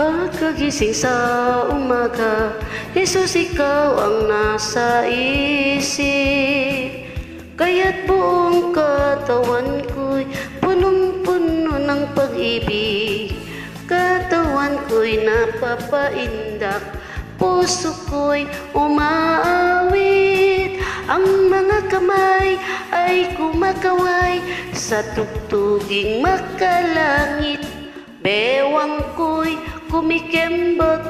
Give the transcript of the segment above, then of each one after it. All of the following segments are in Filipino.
Pagkagising sa umaga, Jesus, ikaw ang nasa isip. Kaya't buong katawan ko'y punong-puno ng pag-ibig. Katawan ko'y napapaindak, puso ko'y umaawit. Ang mga kamay ay kumakaway sa tugtuging makalangit. Bewang ko'y kumikembot,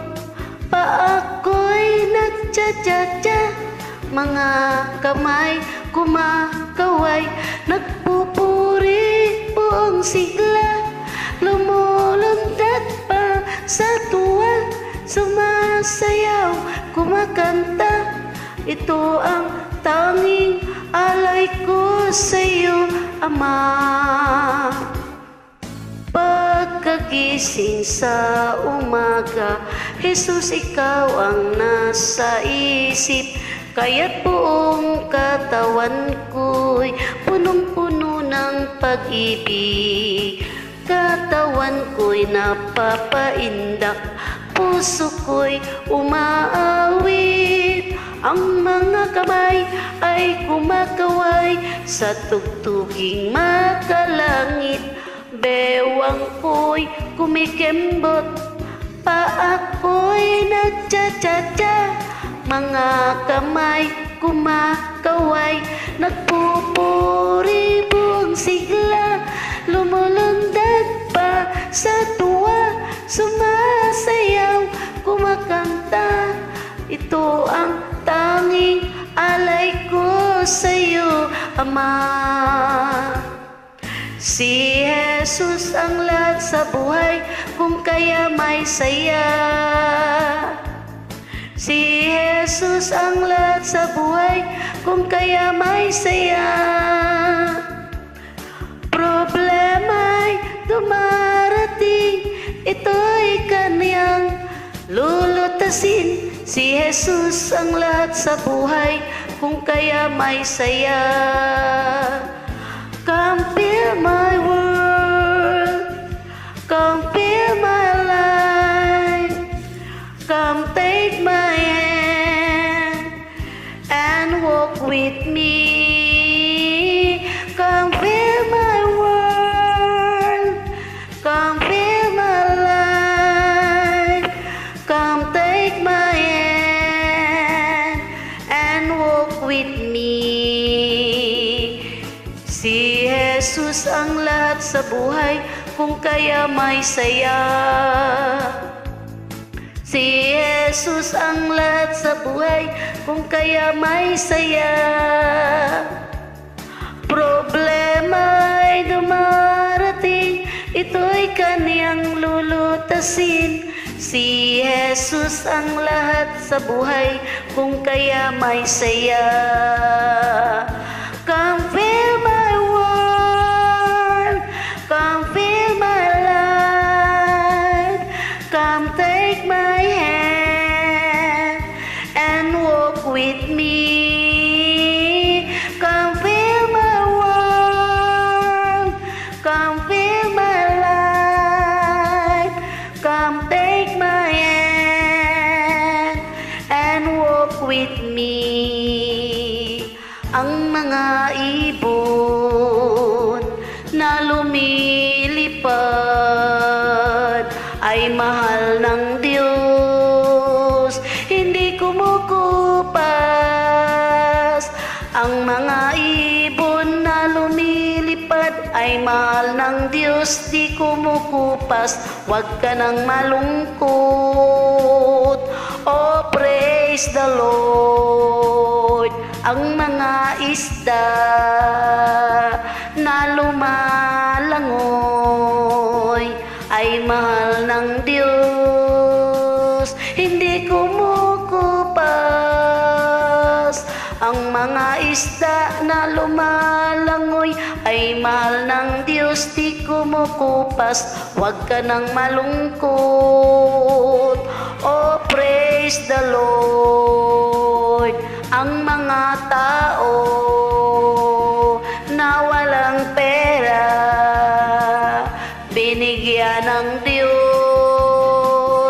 paa ko'y nagtsa-tsa-tsa. Mga kamay kumakaway, nagpupuri buong sigla. Lumulundag pa sa tuwa, sumasayaw, kumakanta. Ito ang tanging alay ko sa'yo, Ama. Pagkagising sa umaga, Jesus, ikaw ang nasa isip. Kaya't buong katawan ko'y punong-puno ng pag-ibig. Katawan ko'y napapaindak, puso ko'y umaawit. Ang mga kamay ay kumakaway sa tugtuging makalangit. Bewang ko'y kumikembot, paa ko'y nagtsa-tsa-tsa. Mga kamay kumakaway, nagpupuri buong sigla. Lumulundag pa sa tuwa, sumasayaw, kumakanta. Ito ang tanging alay ko sa'yo, Ama. Si Jesus ang lahat sa buhay, kung kaya may saya. Si Jesus ang lahat sa buhay, kung kaya may saya. Problema'y dumarating, ito'y kaniyang lulutasin. Si Jesus ang lahat sa buhay, kung kaya may saya. Come fill my world, come fill my life, come take my hand and walk with me. Come fill my world, come fill my life, come take my hand and walk with me. Si Jesus ang lahat sa buhay, kung kaya may saya. Si Jesus ang lahat sa buhay, kung kaya may saya. Problema'y dumarating, ito'y kaniyang lulutasin. Si Jesus ang lahat sa buhay, kung kaya may saya. Come fill my world, come fill my life, come take my hand and walk with me. Come fill my world, come fill my life, come take my hand and walk with me. Ang mga ibon na lumilipad ay mahal ng Diyos, hindi kumukupas. Ang mga ibon na lumilipad ay mahal ng Diyos, di kumukupas. Huwag ka nang malungkot, oh praise the Lord. Ang mga isda na lumalangoy ay mahal ng Diyos, hindi kumukupas. Ang mga isda na lumalangoy ay mahal ng Diyos, di kumukupas. Huwag ka nang malungkot, oh praise the Lord. Ang mga tao na walang pera, binigyan ng Diyos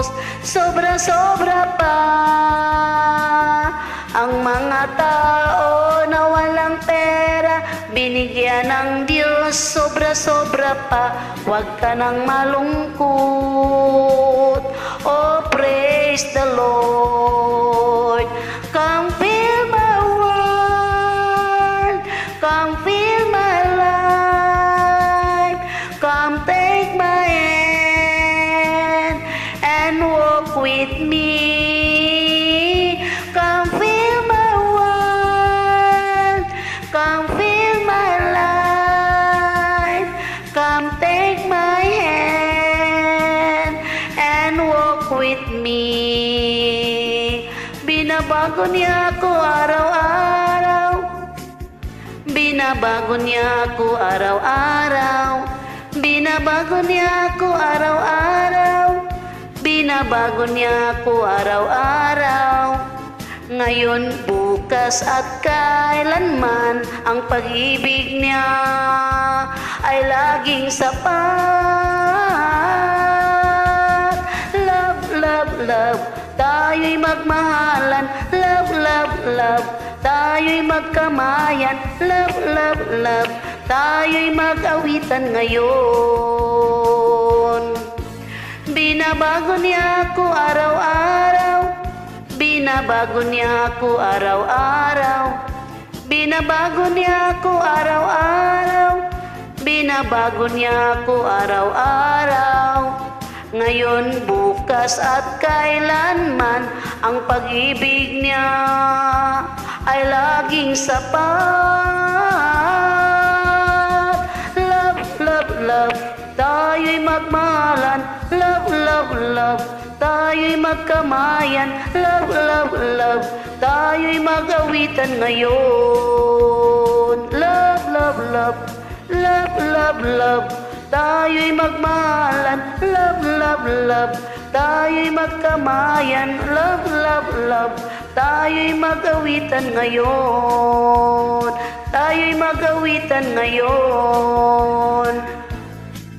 mga tao na walang pera, binigyan ng Diyos sobra-sobra pa. Huwag ka nang malungkot. Oh, praise the Lord. Come fill my world, come fill my life, come take my hand and walk with me. Come fill my world, come fill my life, come take my hand and walk with me. Binabago niya ako araw-araw, binabago niya ako araw-araw, binabago niya ako araw-araw, binabago niya ako araw-araw. Ngayon, bukas at kailanman, ang pag-ibig niya ay laging sapat. Love, love, love, tayo'y magmahalan. Love, love, love, tayo'y magkamayan. Love, love, love, tayo'y mag-awitan ngayon. Binabago niya ako araw-araw, binabago niya ako araw-araw, binabago niya ako araw-araw, binabago niya ako araw-araw. Ngayon, bukas at kailanman, ang pag-ibig niya ay laging sapat. Love, love, love, tayo'y magmahalan. Love, love, love, tayo'y magkamayan. Love, love, love, tayo'y mag-awitan ngayon. Love, love, love, love, love, love, tayo'y magmahalan. Love, love, love, tayo'y magkamayan. Love, love, love, tayo'y mag-awitan ngayon. Tayo'y mag-awitan ngayon.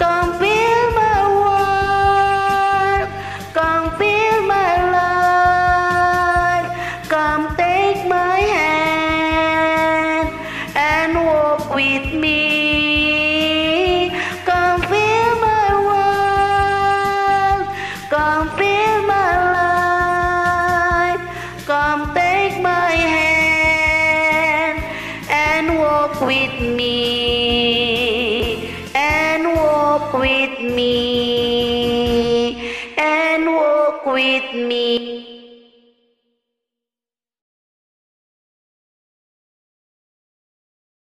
Come fill my world, come fill my life, come take my hand and walk with me. Come fill my world, come fill my life, come take my hand and walk with me. With me and walk with me.